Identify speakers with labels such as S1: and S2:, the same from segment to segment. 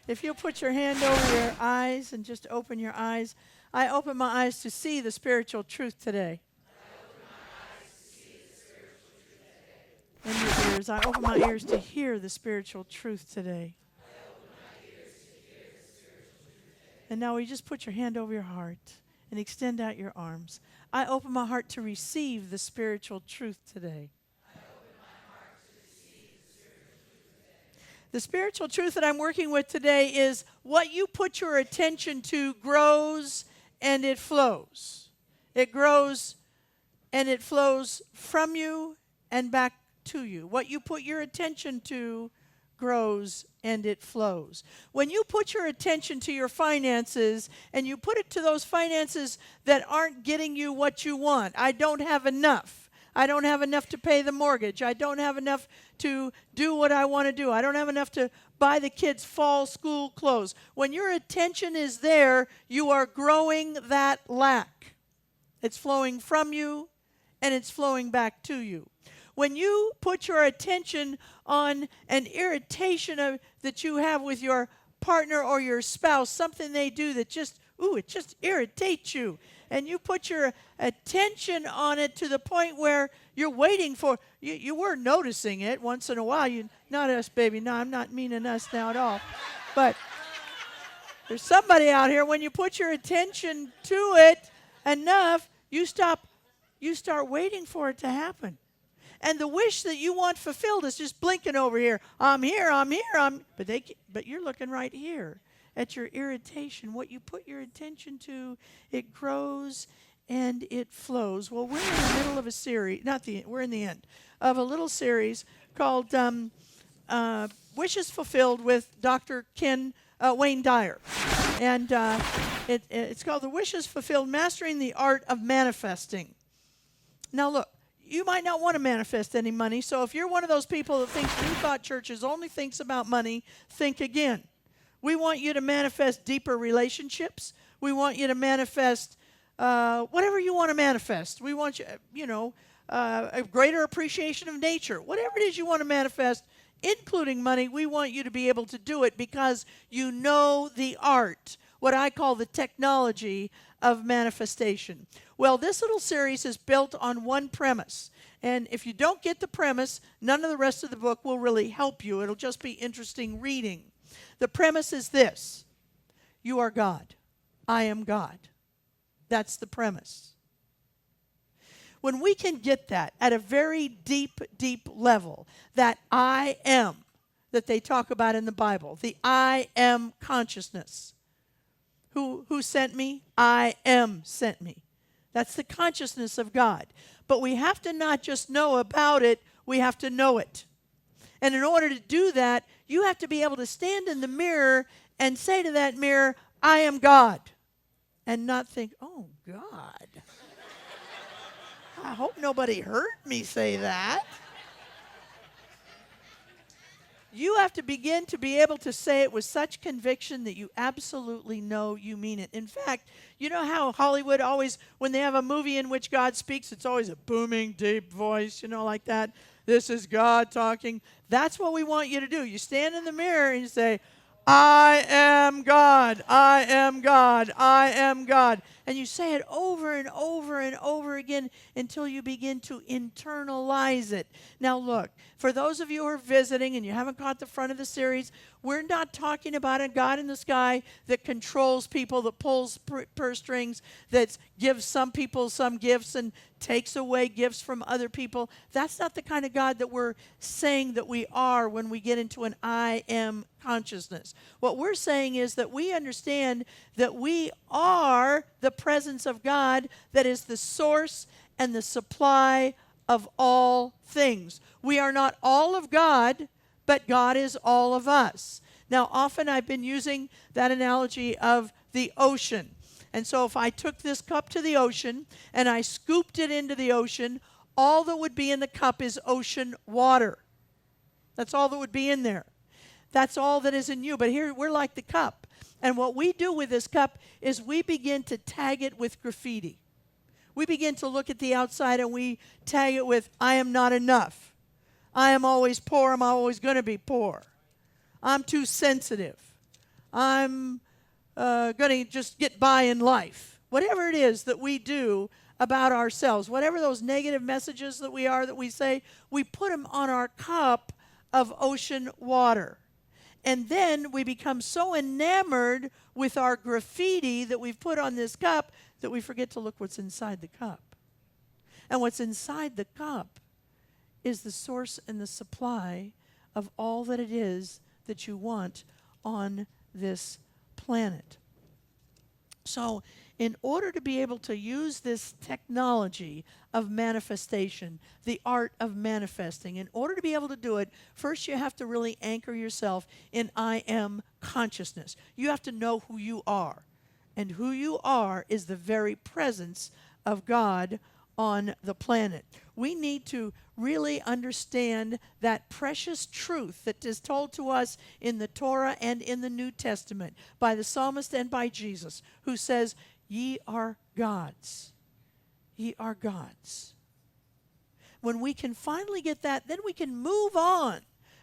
S1: If you'll put your hand over your eyes and just open your eyes. I open my eyes to see the spiritual truth today. And your ears. I open my ears to hear the spiritual truth today. And now you just put your hand over your heart and extend out your arms. I open my heart to receive the spiritual truth today. The spiritual truth that I'm working with today is what you put your attention to grows and it flows. It grows and it flows from you and back to you. What you put your attention to grows and it flows. When you put your attention to your finances and you put it to those finances that aren't getting you what you want, I don't have enough. I don't have enough to pay the mortgage. I don't have enough to do what I want to do. I don't have enough to buy the kids fall school clothes. When your attention is there, you are growing that lack. It's flowing from you and it's flowing back to you. When you put your attention on an irritation that you have with your partner or your spouse, something they do that it just irritates you, and you put your attention on it to the point where you're waiting for, you were noticing it once in a while. Not us, baby. No, I'm not meaning us now at all. But there's somebody out here, when you put your attention to it enough, you start waiting for it to happen. And the wish that you want fulfilled is just blinking over here. I'm here. But you're looking right here at your irritation. What you put your attention to, it grows and it flows. Well, we're in the middle of a series. We're in the end of a little series called Wishes Fulfilled with Dr. Wayne Dyer. And it's called The Wishes Fulfilled, Mastering the Art of Manifesting. Now, look. You might not want to manifest any money, so if you're one of those people that thinks New Thought Churches only thinks about money, think again. We want you to manifest deeper relationships. We want you to manifest whatever you want to manifest. We want you, a greater appreciation of nature. Whatever it is you want to manifest, including money, we want you to be able to do it because you know the art, what I call the technology of manifestation. Well, this little series is built on one premise. And if you don't get the premise, none of the rest of the book will really help you. It'll just be interesting reading. The premise is this: you are God. I am God. That's the premise. When we can get that at a very deep, deep level, that I am that they talk about in the Bible, the I am consciousness. Who sent me? I am sent me. That's the consciousness of God. But we have to not just know about it, we have to know it. And in order to do that, you have to be able to stand in the mirror and say to that mirror, I am God. And not think, oh, God. I hope nobody heard me say that. You have to begin to be able to say it with such conviction that you absolutely know you mean it. In fact, you know how Hollywood always, when they have a movie in which God speaks, it's always a booming, deep voice, like that. This is God talking. That's what we want you to do. You stand in the mirror and you say, I am God, I am God, I am God. And you say it over and over and over again until you begin to internalize it. Now look, for those of you who are visiting and you haven't caught the front of the series, we're not talking about a God in the sky that controls people, that pulls purse strings, that gives some people some gifts and takes away gifts from other people. That's not the kind of God that we're saying that we are when we get into an I am consciousness. What we're saying is that we understand that we are the presence of God that is the source and the supply of all things. We are not all of God, but God is all of us. Now, often I've been using that analogy of the ocean. And so if I took this cup to the ocean and I scooped it into the ocean, all that would be in the cup is ocean water. That's all that would be in there. That's all that is in you. But here we're like the cup. And what we do with this cup is we begin to tag it with graffiti. We begin to look at the outside and we tag it with, I am not enough. I am always poor. I'm always going to be poor. I'm too sensitive. I'm going to just get by in life. Whatever it is that we do about ourselves, whatever those negative messages that we say, we put them on our cup of ocean water. And then we become so enamored with our graffiti that we've put on this cup that we forget to look what's inside the cup. And what's inside the cup is the source and the supply of all that it is that you want on this planet. So, in order to be able to use this technology of manifestation, the art of manifesting, in order to be able to do it, first you have to really anchor yourself in I am consciousness. You have to know who you are. And who you are is the very presence of God on the planet. We need to really understand that precious truth that is told to us in the Torah and in the New Testament by the psalmist and by Jesus, who says, "Ye are gods. Ye are gods." When we can finally get that, then we can move on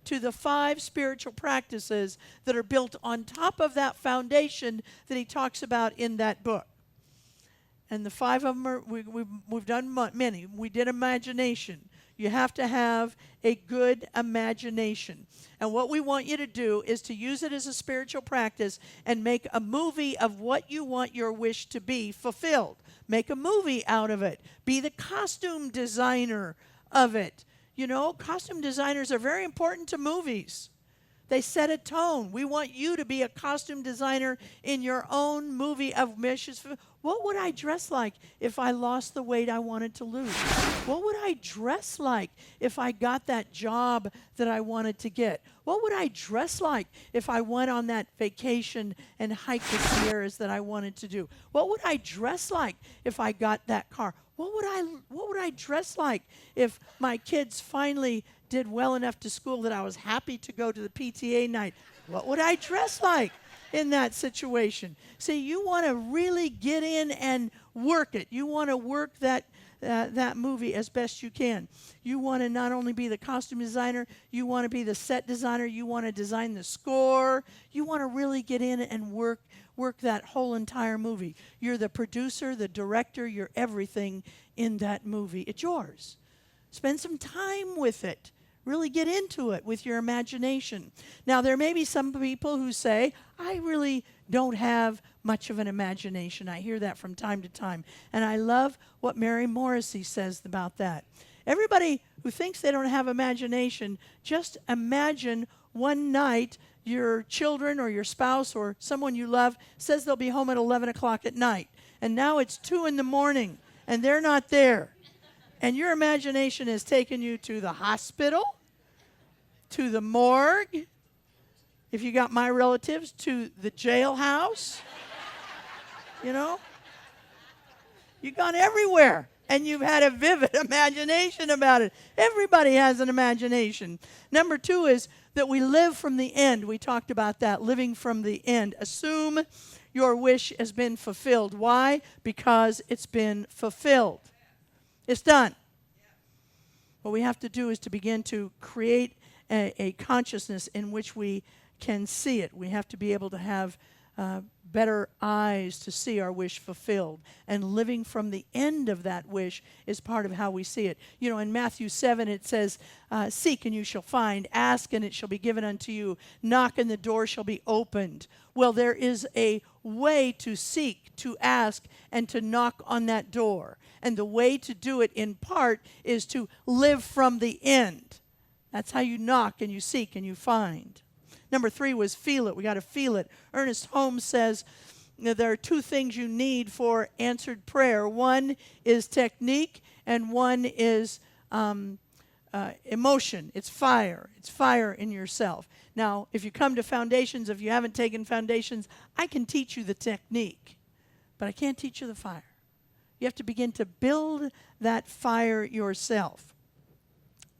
S1: to the 5 spiritual practices that are built on top of that foundation that he talks about in that book. And the 5 of them are, we've done many. We did imagination. You have to have a good imagination. And what we want you to do is to use it as a spiritual practice and make a movie of what you want your wish to be fulfilled. Make a movie out of it. Be the costume designer of it. You know, costume designers are very important to movies. They set a tone. We want you to be a costume designer in your own movie of wishes. What would I dress like if I lost the weight I wanted to lose? What would I dress like if I got that job that I wanted to get? What would I dress like if I went on that vacation and hiked the Sierras that I wanted to do? What would I dress like if I got that car? What would I dress like if my kids finally did well enough to school that I was happy to go to the PTA night? What would I dress like in that situation? See, you want to really get in and work it. You want to work that movie as best you can. You want to not only be the costume designer, you want to be the set designer, you want to design the score. You want to really get in and work that whole entire movie. You're the producer, the director, you're everything in that movie. It's yours. Spend some time with it. Really get into it with your imagination. Now, there may be some people who say, I really don't have much of an imagination. I hear that from time to time. And I love what Mary Morrissey says about that. Everybody who thinks they don't have imagination, just imagine one night your children or your spouse or someone you love says they'll be home at 11 o'clock at night. And now it's 2 in the morning and they're not there. And your imagination has taken you to the hospital, to the morgue, if you got my relatives, to the jailhouse. You know? You've gone everywhere, and you've had a vivid imagination about it. Everybody has an imagination. Number 2 is that we live from the end. We talked about that, living from the end. Assume your wish has been fulfilled. Why? Because it's been fulfilled. It's done. What we have to do is to begin to create a consciousness in which we can see it. We have to be able to have better eyes to see our wish fulfilled. And living from the end of that wish is part of how we see it. You know, in Matthew 7 it says, seek and you shall find, ask and it shall be given unto you, knock and the door shall be opened. Well, there is a way to seek, to ask, and to knock on that door. And the way to do it in part is to live from the end. That's how you knock and you seek and you find. Number 3 was feel it. We got to feel it. Ernest Holmes says there are 2 things you need for answered prayer. One is technique and one is emotion. It's fire. It's fire in yourself. Now, if you come to foundations, if you haven't taken foundations, I can teach you the technique, but I can't teach you the fire. You have to begin to build that fire yourself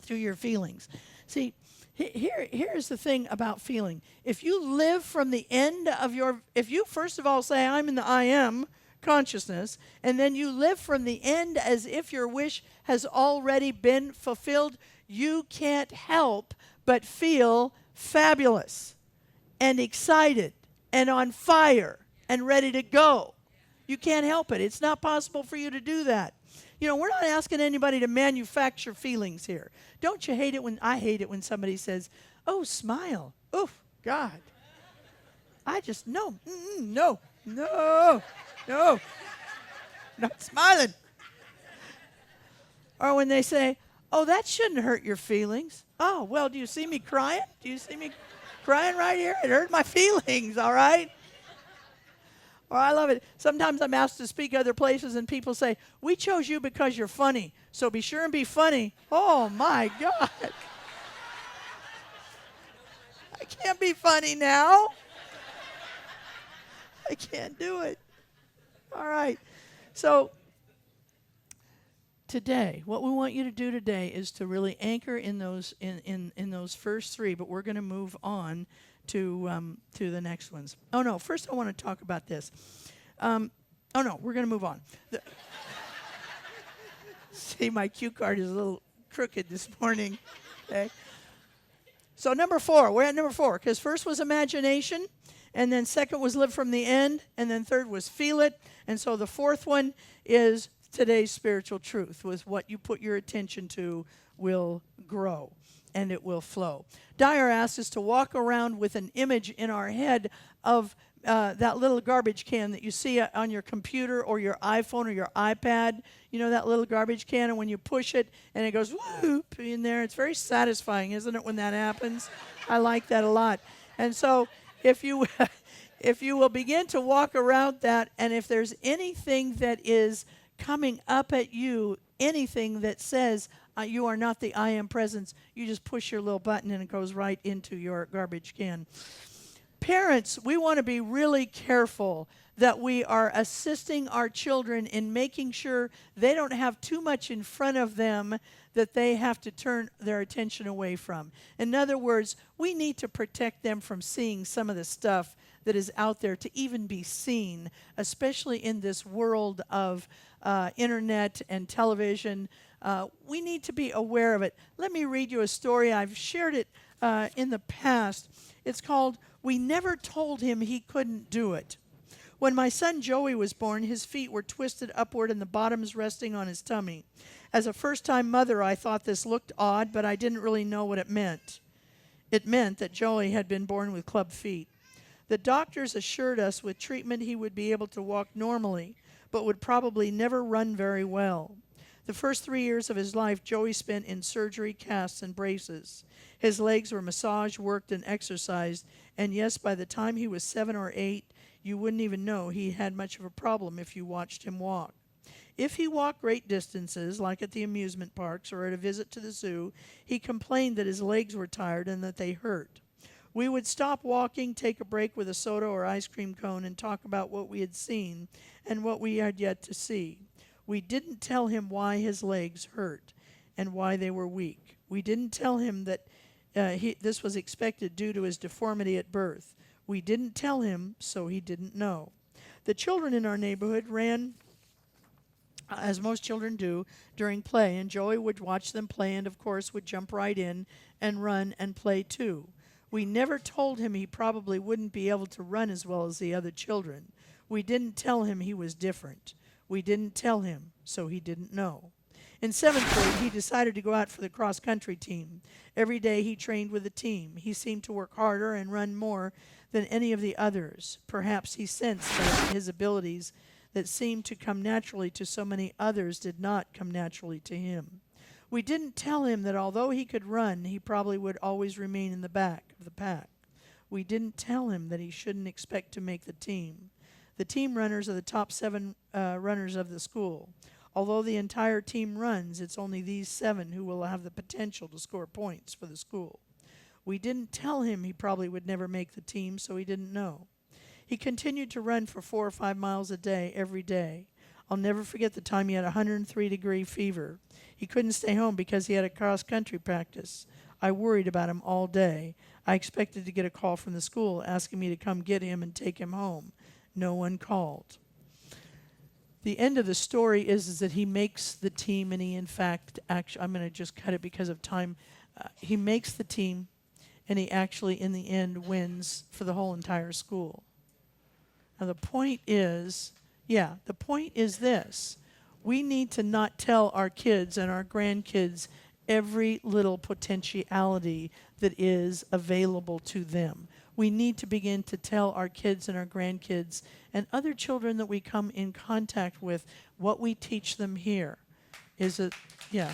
S1: through your feelings. See, here's the thing about feeling. If you live from the end of if you first of all say, I'm in the I am consciousness, and then you live from the end as if your wish has already been fulfilled, you can't help but feel fabulous and excited and on fire and ready to go. You can't help it. It's not possible for you to do that. You know, we're not asking anybody to manufacture feelings here. Don't you hate it when, I hate it when somebody says, oh, smile. Oh, God. I just, no, no, no, no, not smiling. Or when they say, oh, that shouldn't hurt your feelings. Oh, well, do you see me crying? Do you see me crying right here? It hurt my feelings, all right? Or I love it. Sometimes I'm asked to speak other places and people say, we chose you because you're funny, so be sure and be funny. Oh, my God. I can't be funny now. I can't do it. All right. So today, what we want you to do today is to really anchor in those in those first three, but we're going to move on to the next ones. Oh no, first I want to talk about this. Oh no, we're going to move on. See, my cue card is a little crooked this morning. Okay. So number 4, we're at number 4, because first was imagination, and then second was live from the end, and then third was feel it, and so the fourth one is today's spiritual truth, was what you put your attention to will grow and it will flow. Dyer asked us to walk around with an image in our head of that little garbage can that you see on your computer or your iPhone or your iPad. You know that little garbage can, and when you push it and it goes whoop in there, it's very satisfying, isn't it, when that happens? I like that a lot. And so if you will begin to walk around that, and if there's anything that is coming up at you, anything that says you are not the I am presence, you just push your little button and it goes right into your garbage can. Parents, we want to be really careful that we are assisting our children in making sure they don't have too much in front of them that they have to turn their attention away from. In other words, we need to protect them from seeing some of the stuff that is out there to even be seen, especially in this world of internet and television. We need to be aware of it. Let me read you a story. I've shared it in the past. It's called, We Never Told Him He Couldn't Do It. When my son Joey was born, his feet were twisted upward and the bottoms resting on his tummy. As a first-time mother, I thought this looked odd, but I didn't really know what it meant. It meant that Joey had been born with club feet. The doctors assured us with treatment he would be able to walk normally, but would probably never run very well. The first 3 years of his life, Joey spent in surgery, casts, and braces. His legs were massaged, worked, and exercised, and yes, by the time he was 7 or 8, you wouldn't even know he had much of a problem if you watched him walk. If he walked great distances, like at the amusement parks or at a visit to the zoo, he complained that his legs were tired and that they hurt. We would stop walking, take a break with a soda or ice cream cone, and talk about what we had seen and what we had yet to see. We didn't tell him why his legs hurt and why they were weak. We didn't tell him that this was expected due to his deformity at birth. We didn't tell him, so he didn't know. The children in our neighborhood ran, as most children do, during play, and Joey would watch them play and, of course, would jump right in and run and play too. We never told him he probably wouldn't be able to run as well as the other children. We didn't tell him he was different. We didn't tell him, so he didn't know. In 7th grade, he decided to go out for the cross-country team. Every day he trained with the team. He seemed to work harder and run more than any of the others. Perhaps he sensed that his abilities that seemed to come naturally to so many others did not come naturally to him. We didn't tell him that although he could run, he probably would always remain in the back of the pack. We didn't tell him that he shouldn't expect to make the team. The team runners are the top 7 runners of the school. Although the entire team runs, it's only these 7 who will have the potential to score points for the school. We didn't tell him he probably would never make the team, so he didn't know. He continued to run for 4 or 5 miles a day, every day. I'll never forget the time he had 103-degree fever. He couldn't stay home because he had a cross-country practice. I worried about him all day. I expected to get a call from the school asking me to come get him and take him home. No one called. The end of the story is that he makes the team, and he, in fact, I'm going to just cut it because of time. He makes the team, and he actually, in the end, wins for the whole entire school. Now the point is, the point is this. We need to not tell our kids and our grandkids every little potentiality that is available to them. We need to begin to tell our kids and our grandkids and other children that we come in contact with what we teach them here. Is it, yeah.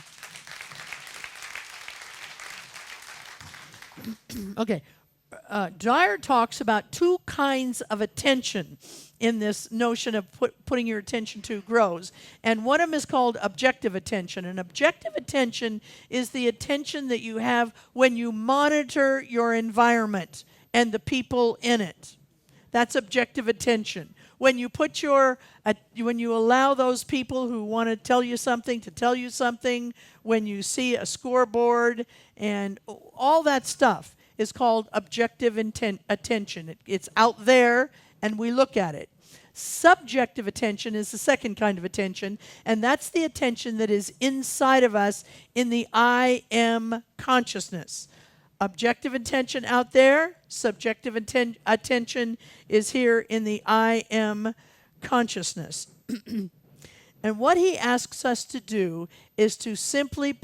S1: Okay. Dyer talks about two kinds of attention in this notion of putting your attention to grows. And one of them is called objective attention. And objective attention is the attention that you have when you monitor your environment and the people in it. That's objective attention. When you put when you allow those people who want to tell you something, when you see a scoreboard and all that stuff is called objective attention. It's out there and we look at it. Subjective attention is the second kind of attention, and that's the attention that is inside of us in the I am consciousness. Objective attention out there, subjective attention is here in the I am consciousness. And what he asks us to do is to simply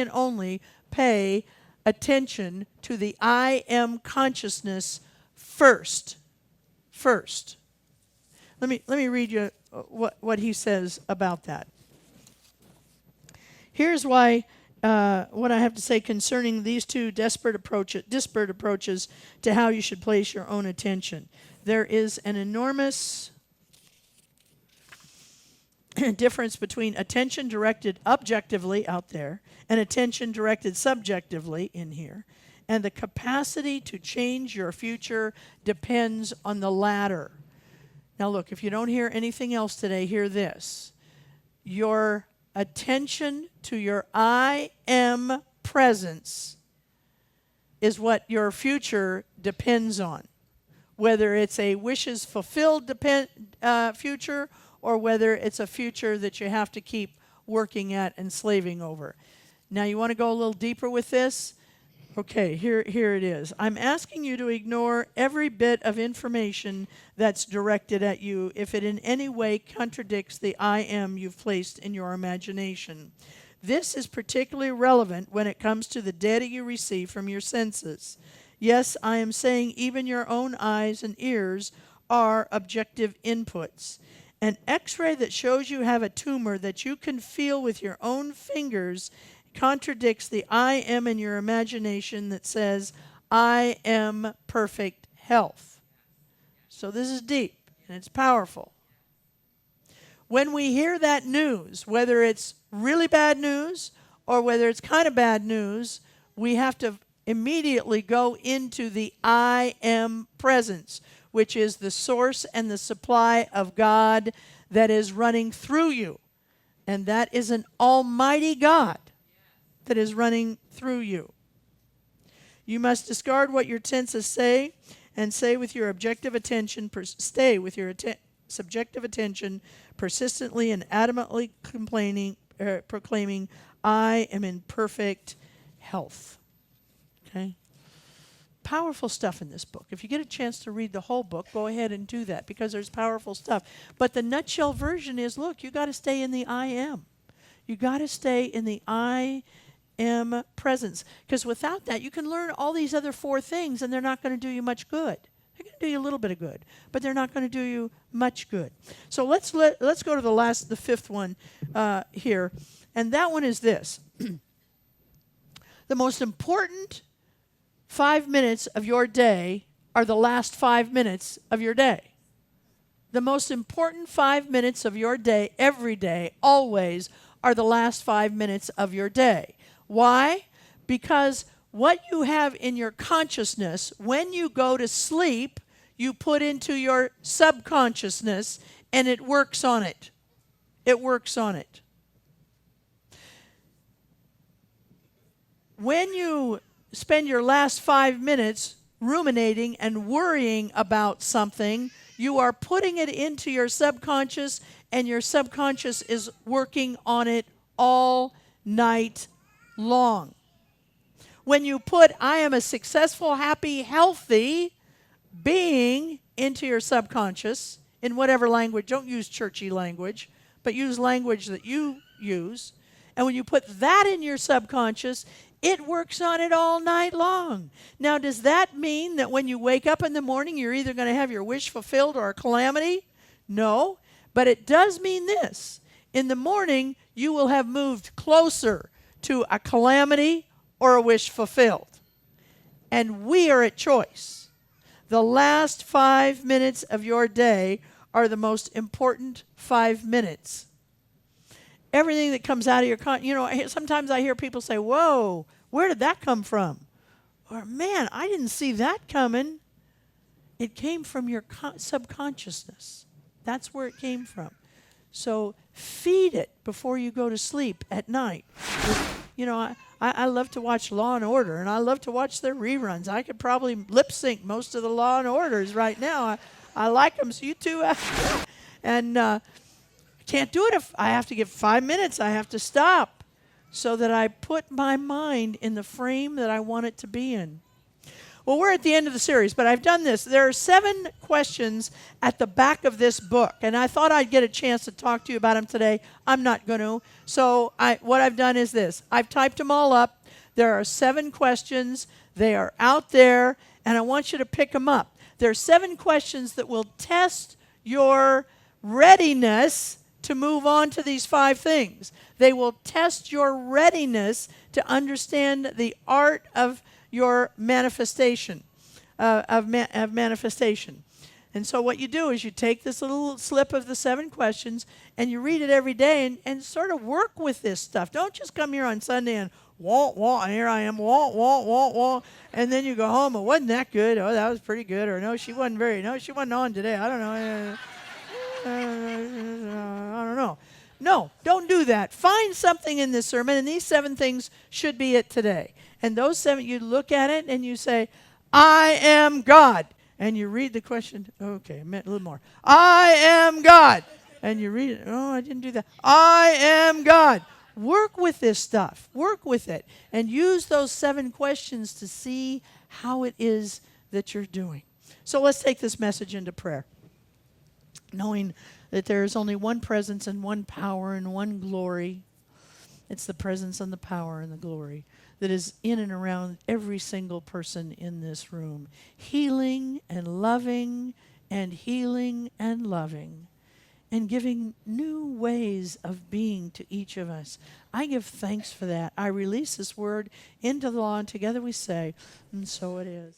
S1: and only pay attention to the I am consciousness first. Let me read you what he says about that. Here's why what I have to say concerning these two disparate approaches to how you should place your own attention. There is an enormous difference between attention directed objectively out there and attention directed subjectively in here. And the capacity to change your future depends on the latter. Now look, if you don't hear anything else today, hear this. Your attention to your I am presence is what your future depends on. Whether it's a wishes fulfilled future or whether it's a future that you have to keep working at and slaving over. Now you want to go a little deeper with this? Okay, here it is. I'm asking you to ignore every bit of information that's directed at you if it in any way contradicts the I am you've placed in your imagination. This is particularly relevant when it comes to the data you receive from your senses. Yes, I am saying even your own eyes and ears are objective inputs. An X-ray that shows you have a tumor that you can feel with your own fingers contradicts the I am in your imagination that says, I am perfect health. So this is deep and it's powerful. When we hear that news, whether it's really bad news or whether it's kind of bad news, we have to immediately go into the I am presence, which is the source and the supply of God that is running through you. And that is an almighty God that is running through you. You must discard what your senses say and say with your objective attention, stay with your subjective attention persistently and adamantly proclaiming, I am in perfect health. Okay? Powerful stuff in this book. If you get a chance to read the whole book, go ahead and do that because there's powerful stuff. But the nutshell version is, look, you got to stay in the I am. You got to stay in the I am presence. Because without that, you can learn all these other four things and they're not going to do you much good. They're going to do you a little bit of good, but they're not going to do you much good. So let's go to the fifth one here. And that one is this. The most important 5 minutes of your day are the last 5 minutes of your day. The most important 5 minutes of your day, every day, always, are the last 5 minutes of your day. Why? Because what you have in your consciousness, when you go to sleep, you put into your subconsciousness and it works on it. It works on it. When you spend your last 5 minutes ruminating and worrying about something, you are putting it into your subconscious, and your subconscious is working on it all night long. When you put, I am a successful, happy, healthy, being into your subconscious in whatever language. Don't use churchy language, but use language that you use. And when you put that in your subconscious, it works on it all night long. Now, does that mean that when you wake up in the morning, you're either going to have your wish fulfilled or a calamity? No, but it does mean this. In the morning, you will have moved closer to a calamity or a wish fulfilled. And we are at choice. The last 5 minutes of your day are the most important 5 minutes. Everything that comes out of your, sometimes I hear people say, whoa, where did that come from? Or, man, I didn't see that coming. It came from your subconsciousness. That's where it came from. So feed it before you go to sleep at night. I love to watch Law and Order, and I love to watch their reruns. I could probably lip sync most of the Law and Orders right now. I like them, so you too. And I can't do it if I have to give 5 minutes. I have to stop so that I put my mind in the frame that I want it to be in. Well, we're at the end of the series, but I've done this. There are 7 questions at the back of this book, and I thought I'd get a chance to talk to you about them today. I'm not going to. So what I've done is this. I've typed them all up. There are 7 questions. They are out there, and I want you to pick them up. There are 7 questions that will test your readiness to move on to these 5 things. They will test your readiness to understand the art of your manifestation, of manifestation. And so what you do is you take this little slip of the 7 questions and you read it every day and sort of work with this stuff. Don't just come here on Sunday and and here I am, and then you go home, and wasn't that good? Oh, that was pretty good. Or no, she wasn't on today. I don't know. I don't know. No, don't do that. Find something in this sermon, and these 7 things should be it today. And those 7, you look at it and you say, I am God. And you read the question. Okay, a little more. I am God. And you read it. Oh, I didn't do that. I am God. Work with this stuff. Work with it. And use those 7 questions to see how it is that you're doing. So let's take this message into prayer. Knowing that there is only one presence and one power and one glory. It's the presence and the power and the glory that is in and around every single person in this room. Healing and loving and healing and loving and giving new ways of being to each of us. I give thanks for that. I release this word into the law, and together we say, and so it is.